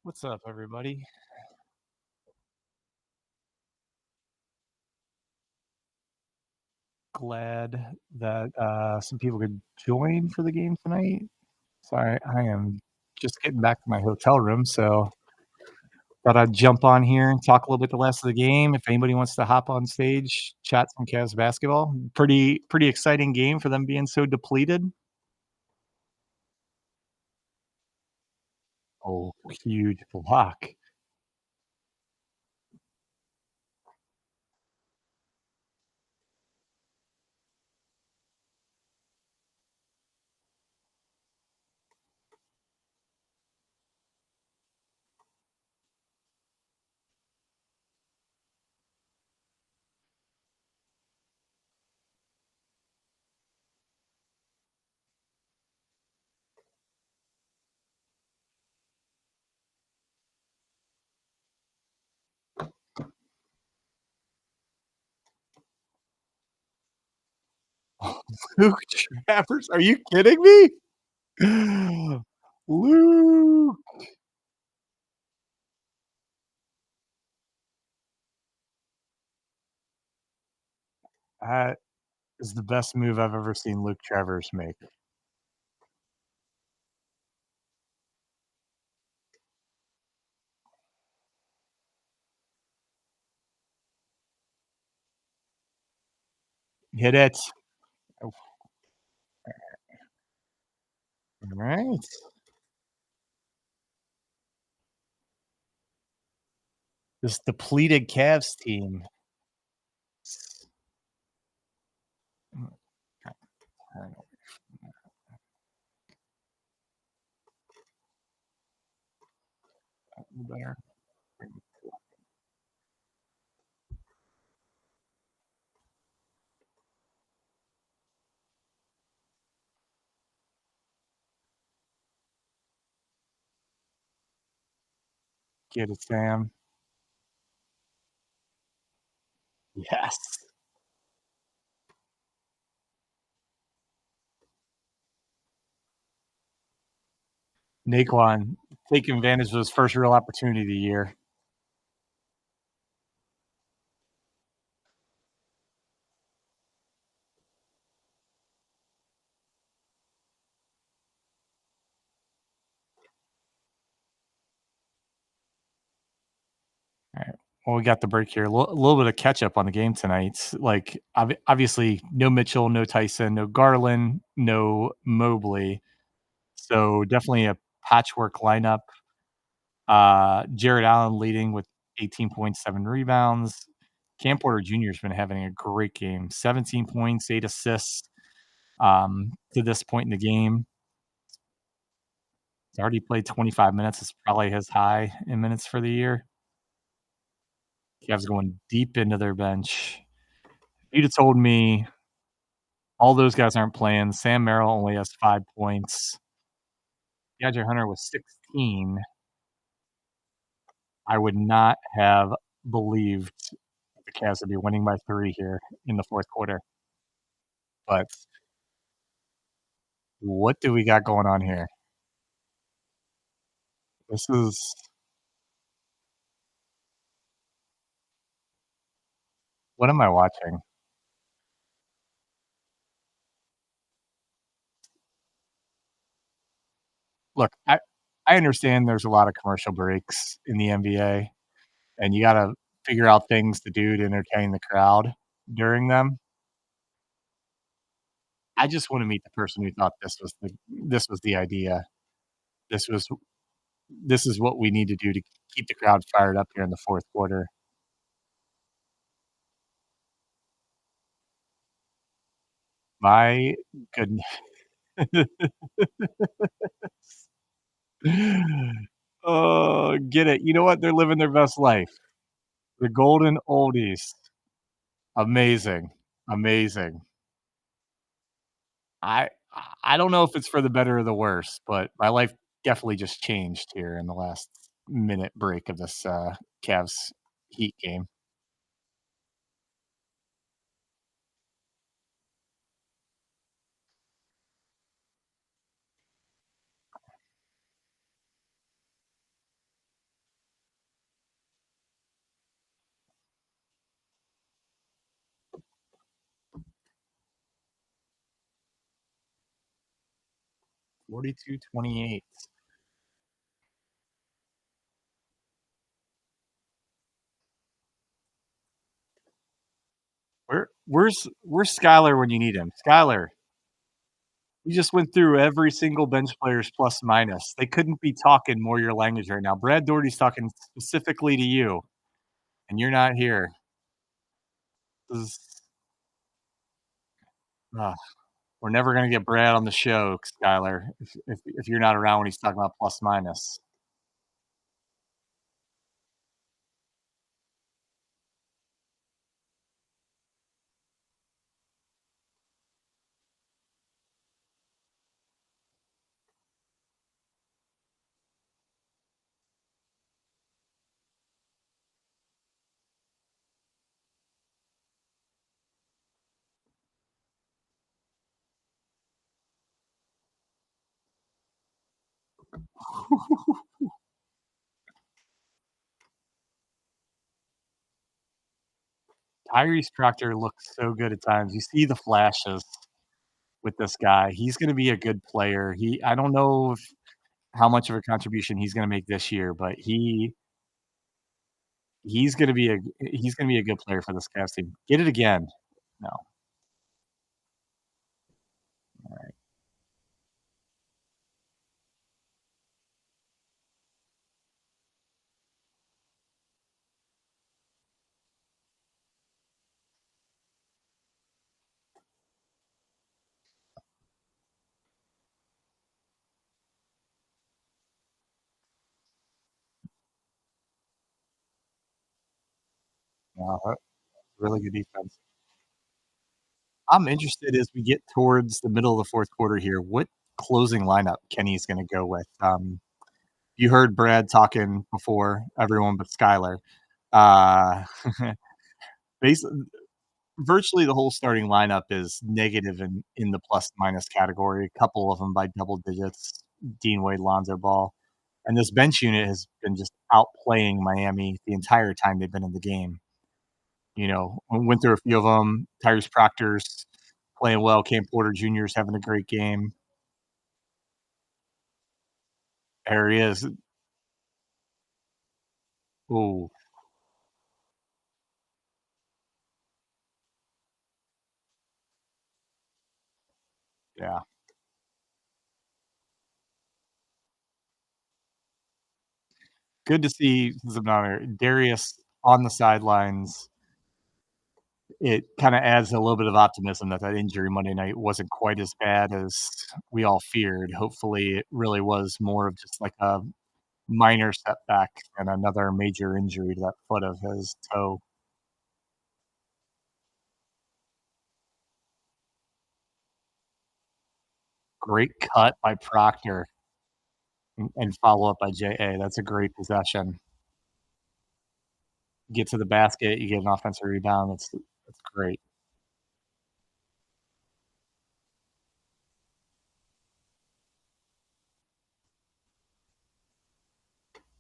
What's up, everybody? Glad that some people could join for the game tonight. Sorry, I am just getting back to my hotel room, so thought I'd jump on here and talk a little bit the last of the game. If anybody wants to hop on stage, chat some Cavs basketball. Pretty exciting game for them being so depleted. Oh, huge block. Luke Travers, are you kidding me? Luke, that is the best move I've ever seen Luke Travers make. Hit it. Oh, all right. This depleted Cavs team. Mm, turn a little better. Get it, Sam. Yes. Naquan taking advantage of his first real opportunity of the year. All right. Well, we got the break here. A little bit of catch up on the game tonight. Like, obviously, no Mitchell, no Tyson, no Garland, no Mobley. So definitely a patchwork lineup. Jared Allen leading with 18.7 rebounds. Cam Porter Jr. has been having a great game. 17 points, 8 assists to this point in the game. He's already played 25 minutes. It's probably his high in minutes for the year. Cavs going deep into their bench. If you'd have told me all those guys aren't playing, Sam Merrill only has 5 points. DeAndre Hunter was 16. I would not have believed the Cavs would be winning by 3 here in the fourth quarter. But what do we got going on here? This is what am I watching? Look, I understand there's a lot of commercial breaks in the NBA, and you gotta figure out things to do to entertain the crowd during them. I just wanna meet the person who thought this was the idea. This was this is what we need to do to keep the crowd fired up here in the fourth quarter. My goodness. Oh, get it. You know what? They're living their best life. The golden oldies. Amazing. Amazing. I I don't know if it's for the better or the worse, but my life definitely just changed here in the last minute break of this, Cavs Heat game. 42-28. Where's Skylar when you need him? Skylar, we just went through every single bench player's plus minus. They couldn't be talking more your language right now. Brad Daugherty's talking specifically to you, and you're not here. This is ugh, we're never gonna get Brad on the show, Skylar, if you're not around when he's talking about plus minus. Tyrese Proctor looks so good at times. You see the flashes with this guy. He's gonna be a good player. I don't know if how much of a contribution he's gonna make this year, but he's gonna be a good player for this Cavs team. Get it again. No. Alright. No, really good defense. I'm interested as we get towards the middle of the 4th quarter here, what closing lineup Kenny's gonna go with. You heard Brad talking before, everyone but Skylar. Uh, basi virtually the whole starting lineup is negative in the plus minus category, a couple of them by double digits, Dean Wade, Lonzo Ball, and this bench unit has been just outplaying Miami the entire time they've been in the game. You know, we went through a few of them. Tyrese Proctor's playing well, Cam Porter Jr. is having a great game. There he is. Ooh, yeah. Good to see Darius on the sidelines. It kinda adds a little bit of optimism that that injury Monday night wasn't quite as bad as we all feared. Hopefully, it really was more of just like a minor setback and another major injury to that foot of his toe. Great cut by Proctor and follow-up by JA. That's a great possession. Get to the basket, you get an offensive rebound, that's great.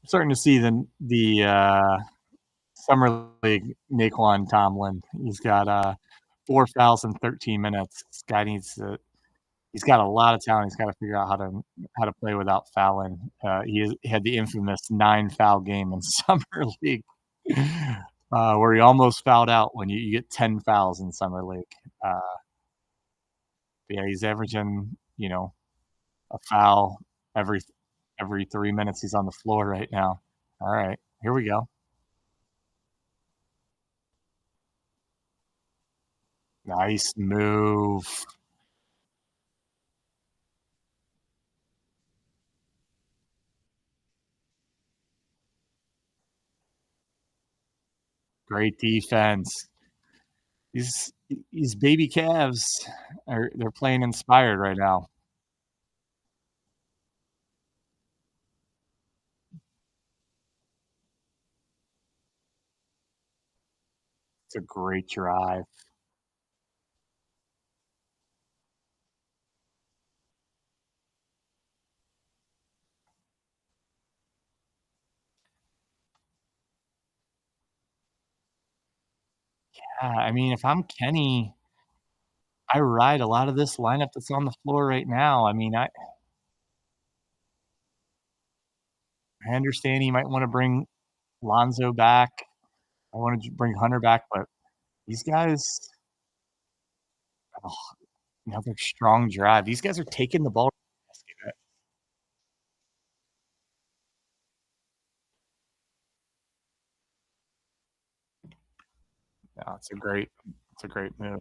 I'm starting to see the summer league Naquan Tomlin. He's got, 4 fouls in 13 minutes. This guy needs to he's got a lot of talent. He's gotta figure out how to play without fouling. He had the infamous 9 foul game in summer league, where he almost fouled out when you get 10 fouls in summer league. Uh, yeah, he's averaging, a foul every every 3 minutes he's on the floor right now. Alright, here we go. Nice move. Great defense. These these baby Cavs they're playing inspired right now. It's a great drive. Yeah, I mean, if I'm Kenny, I ride a lot of this lineup that's on the floor right now. I mean, I understand you might wanna bring Lonzo back. I wanted to bring Hunter back, but these guys, oh, another strong drive. These guys are taking the ball. Yeah, it's a great move.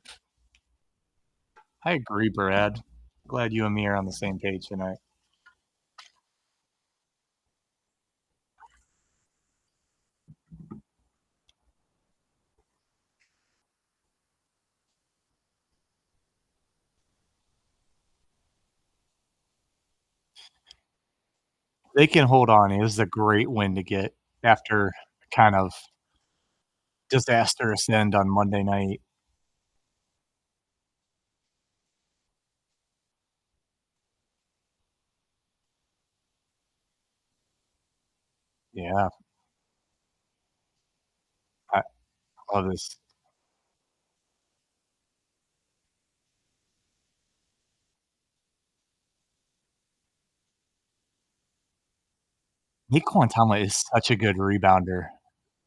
I agree, Brad. Glad you and me are on the same page tonight. They can hold on. It was a great win to get after kind of disastrous end on Monday night. Yeah, I love this. Nick Quintana is such a good rebounder.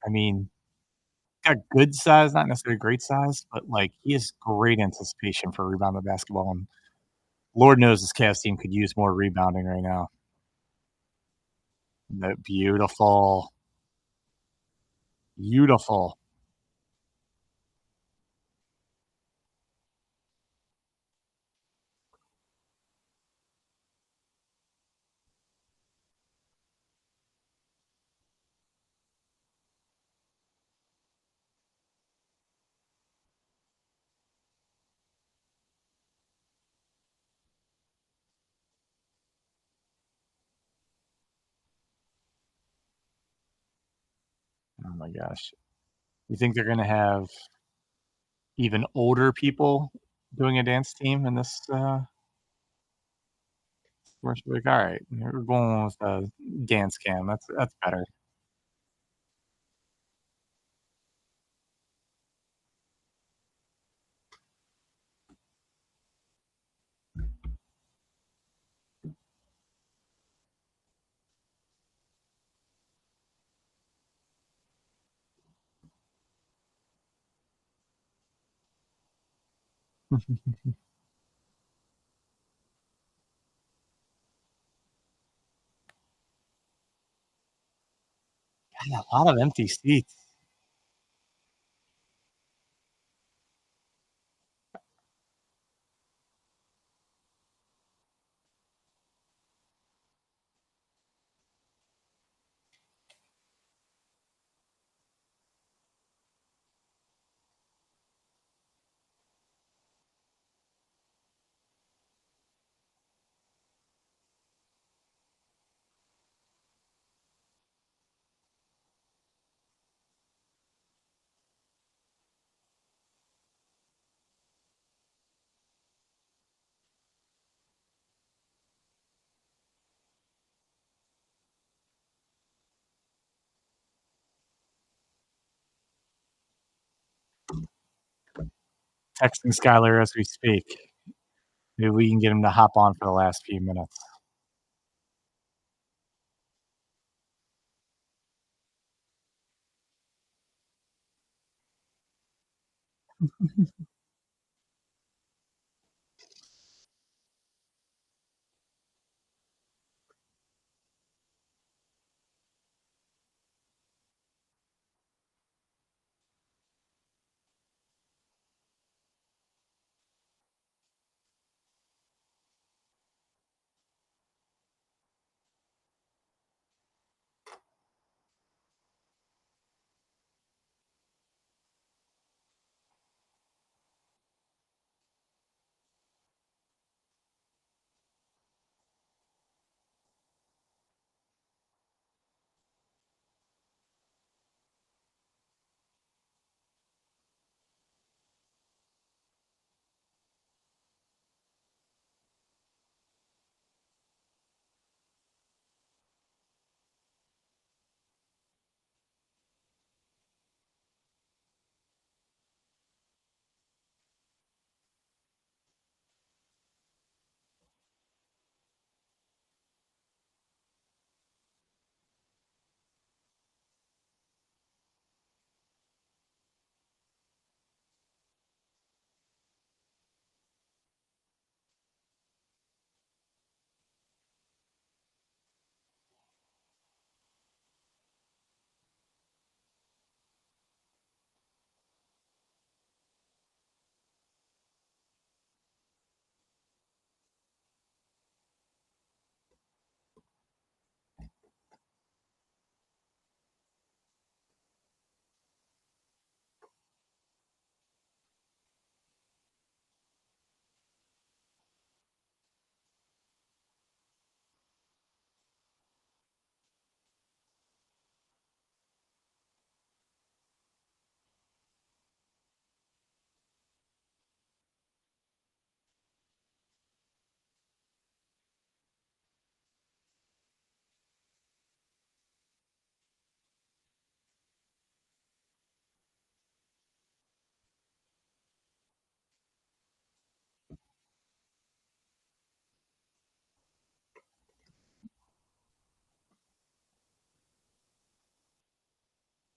I mean, got good size, not necessarily great size, but, like, he has great anticipation for rebounding the basketball, and Lord knows this Cavs team could use more rebounding right now. That beautiful, beautiful. Oh my gosh. You think they're gonna have even older people doing a dance team in this, we're like, "Alright, we're going with a dance cam." That's better. Yeah, a lot of empty seats. Texting Skylar as we speak. Maybe we can get him to hop on for the last few minutes.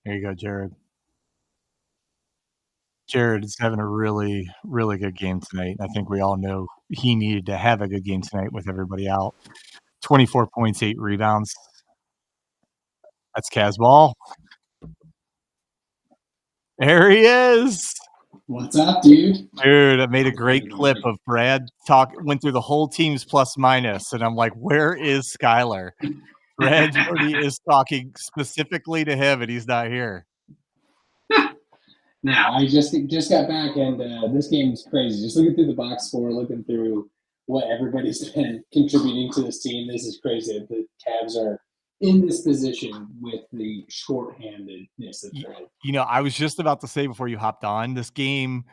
There you go, Jared. Jared is having a really, really good game tonight. I think we all know he needed to have a good game tonight with everybody out. 24 points, 8 rebounds. That's Cavs ball. There he is. What's up, dude? Dude, I made a great clip of Brad went through the whole team's plus minus, and I'm like, where is Skylar? Brad Jody is talking specifically to him, and he's not here. Now, I just got back, and this game is crazy. Just looking through the box score, looking through what everybody's been contributing to this team. This is crazy. The Cavs are in this position with the shorthandedness that they're in. You know, I was just about to say before you hopped on, this game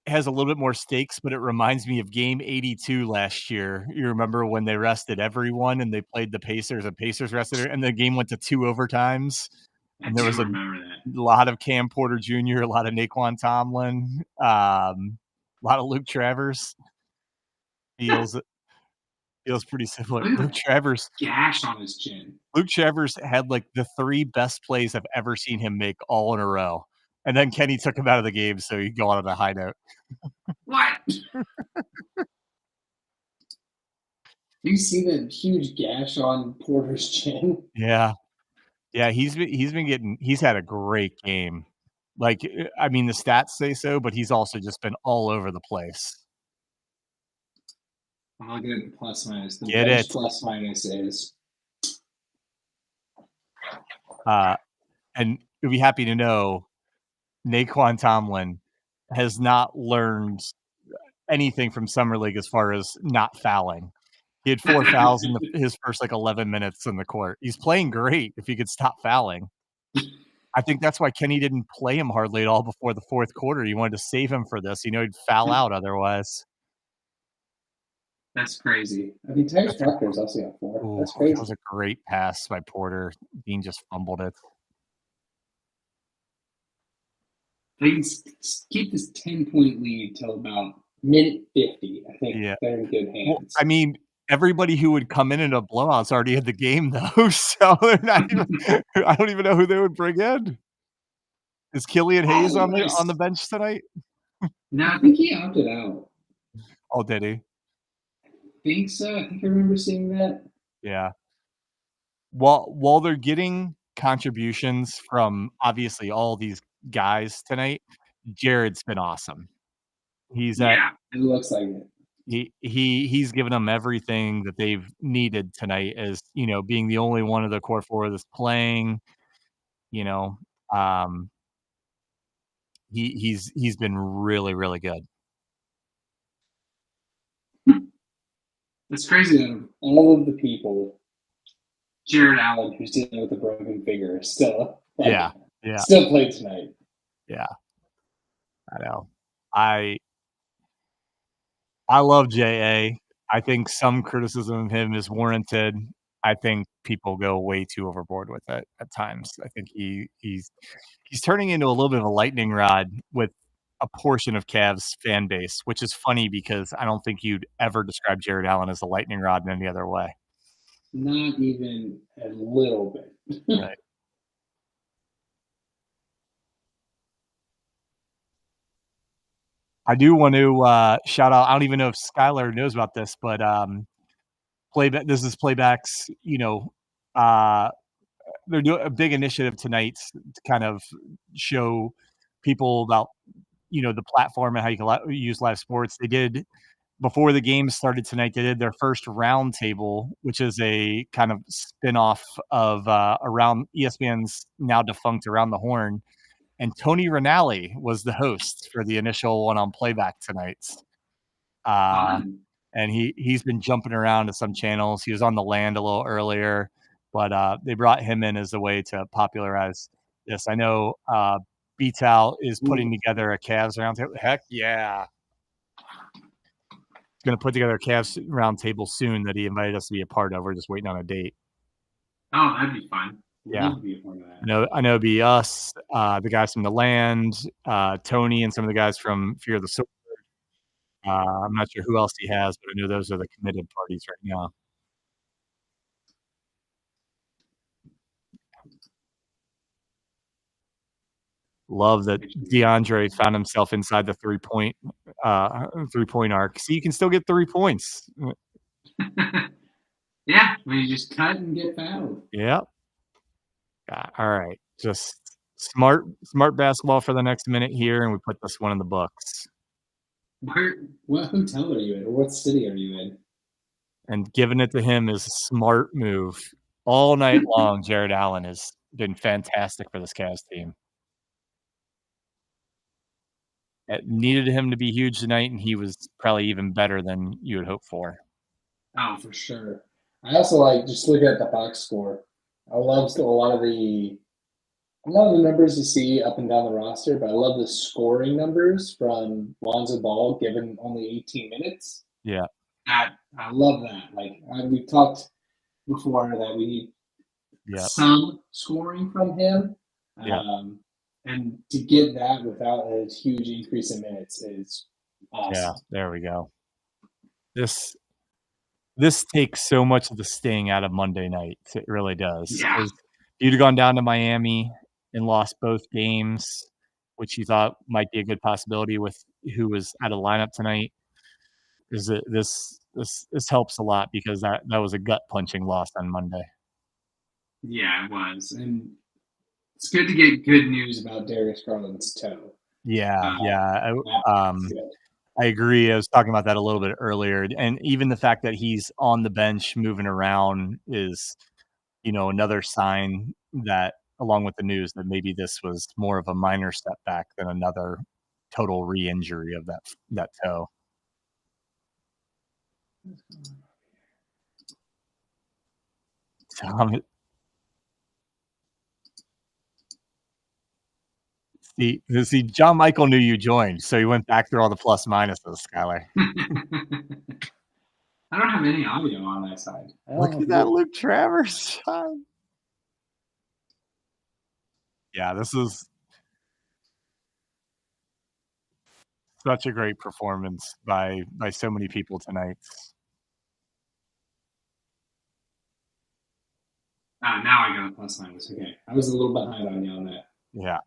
has a little bit more stakes, but it reminds me of game 82 last year. You remember when they rested everyone and they played the Pacers and Pacers rested her, and the game went to 2 overtimes. And there was a lot of Cam Porter Jr., a lot of Naquan Tomlin, a lot of Luke Travers. Feels pretty similar. Luke Travers gash on his chin. Luke Travers had like the 3 best plays I've ever seen him make all in a row. And then Kenny took him out of the game so he could go on a high note. What? Do you see the huge gash on Porter's chin? Yeah. Yeah, he's had a great game. Like, I mean, the stats say so, but he's also just been all over the place. I'll get the plus minus. The Get it. Plus minus is. And you'll be happy to know Naquan Tomlin has not learned anything from Summer League as far as not fouling. He had 4 fouls in his first 11 minutes in the court. He's playing great if he could stop fouling. I think that's why Kenny didn't play him hardly at all before the fourth quarter. He wanted to save him for this. He'd foul out otherwise. That's crazy. I mean, Tyrese Tucker is also got 4. That's crazy. That was a great pass by Porter. Dean just fumbled it. They can keep this 10-point lead till about minute 50. I think they're in good hands. Well, I mean, everybody who would come in a blowout's already had the game, though. So they're not even, I don't even know who they would bring in. Is Killian Hayes on the bench tonight? No, I think he opted out. Oh, did he? I think so. I think I remember seeing that. Yeah. While they're getting contributions from obviously all these guys tonight, Jared's been awesome. It looks like it. He's given them everything that they've needed tonight, as being the only one of the core 4 that's playing. He's been really, really good. It's crazy that all of the people, Jared Allen, who's dealing with a broken finger, still still played tonight. Yeah, I know. I love JA. I think some criticism of him is warranted. I think people go way too overboard with it at times. I think he's turning into a little bit of a lightning rod with a portion of Cavs fan base, which is funny because I don't think you'd ever describe Jared Allen as a lightning rod in any other way. Not even a little bit. Right. I do want to shout out. I don't even know if Skylar knows about this, but this is Playbacks. They're doing a big initiative tonight to kind of show people about the platform and how you can use live sports. They did, before the game started tonight, they did their first roundtable, which is a kind of spin-off of around ESPN's now defunct Around the Horn. And Tony Rinaldi was the host for the initial one on Playback tonight. And he's been jumping around to some channels. He was on The Land a little earlier, but they brought him in as a way to popularize this. I know Beatal is putting together a Cavs roundtable. Heck yeah. He's going to put together a Cavs roundtable soon that he invited us to be a part of. We're just waiting on a date. Oh, that'd be fun. Yeah. I know it'd be us, the guys from The Land, Tony, and some of the guys from Fear of the Sword. I'm not sure who else he has, but I know those are the committed parties right now. Love that DeAndre found himself inside the 3-point arc. So you can still get 3 points. Yeah, when you just cut and get fouled. Yep. All right. Just smart basketball for the next minute here, and we put this one in the books. What hotel are you in, or what city are you in? And giving it to him is a smart move. All night long, Jared Allen has been fantastic for this Cavs team. It needed him to be huge tonight, and he was probably even better than you would hope for. Oh, for sure. I also like just looking at the box score. I love a lot of the numbers you see up and down the roster, but I love the scoring numbers from Lonzo Ball given only 18 minutes. Yeah. I love that. Like we've talked before that we need some scoring from him. And to get that without a huge increase in minutes is awesome. Yeah, there we go. This takes so much of the sting out of Monday nights. It really does. Yeah. If you'd have gone down to Miami and lost both games, which you thought might be a good possibility with who was out of lineup tonight, this helps a lot because that was a gut punching loss on Monday. Yeah, it was, and it's good to get good news about Darius Garland's toe. Yeah. I agree. I was talking about that a little bit earlier, and even the fact that he's on the bench moving around is, another sign that, along with the news, that maybe this was more of a minor setback than another total re-injury of that toe. See, John Michael knew you joined, so he went back through all the plus minuses, Skylar. I don't have any audio on that side. Look at that Luke Travers shot. Yeah, this is such a great performance by so many people tonight. Now I got a plus minus. Okay, I was a little behind on you on that. Yeah.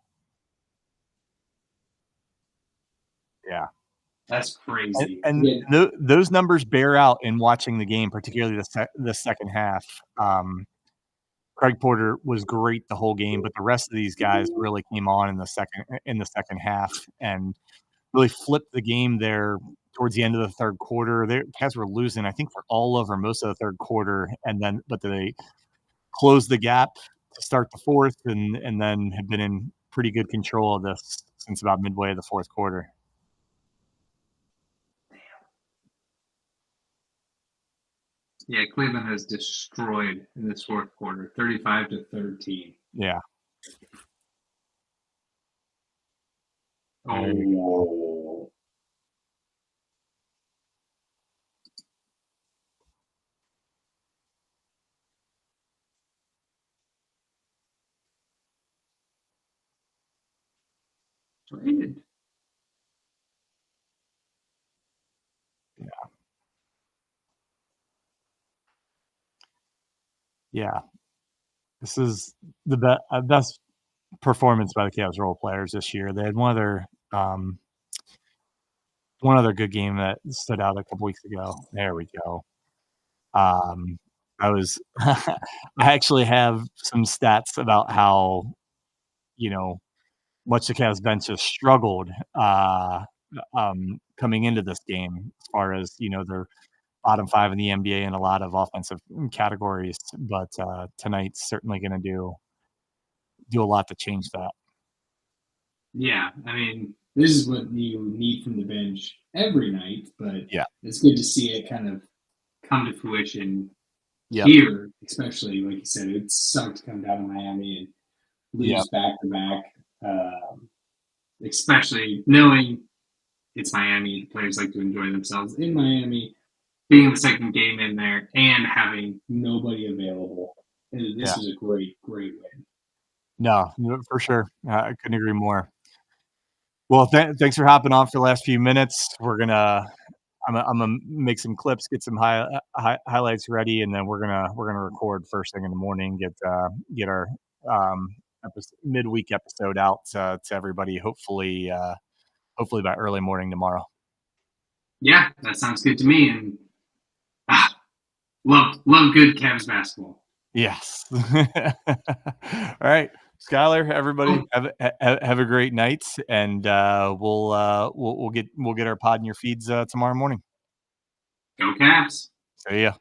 Yeah. That's crazy. And those numbers bear out in watching the game, particularly the second half. Craig Porter was great the whole game, but the rest of these guys really came on in the second half and really flipped the game there towards the end of the third quarter. The Cavs were losing, I think, for all over most of the third quarter, but they closed the gap to start the fourth, and then have been in pretty good control of this since about midway of the fourth quarter. Yeah, Cleveland has destroyed in this fourth quarter, 35-13. Yeah. Oh. Traded. Yeah. Yeah. This is the best performance by the Cavs role players this year. They had one other good game that stood out a couple weeks ago. There we go. I actually have some stats about how, much the Cavs bench has struggled coming into this game as far as, their bottom 5 in the NBA in a lot of offensive categories. But tonight's certainly going to do a lot to change that. Yeah, I mean, this is what you need from the bench every night, but yeah, it's good to see it kind of come to fruition here, especially, like you said, it sucked to come down to Miami and lose back-to-back, especially knowing it's Miami. Players like to enjoy themselves in Miami, being the second game in there, and having nobody available. And this was a great, great win. No, for sure. I couldn't agree more. Well, thanks for hopping on for the last few minutes. I'm gonna make some clips, get some highlights ready, and then we're gonna record first thing in the morning. Get our midweek episode out to everybody. Hopefully by early morning tomorrow. Yeah, that sounds good to me. And love good Cavs basketball. Yes. All right, Skylar, everybody, have a great night, and we'll get our pod in your feeds tomorrow morning. Go Cavs. See ya.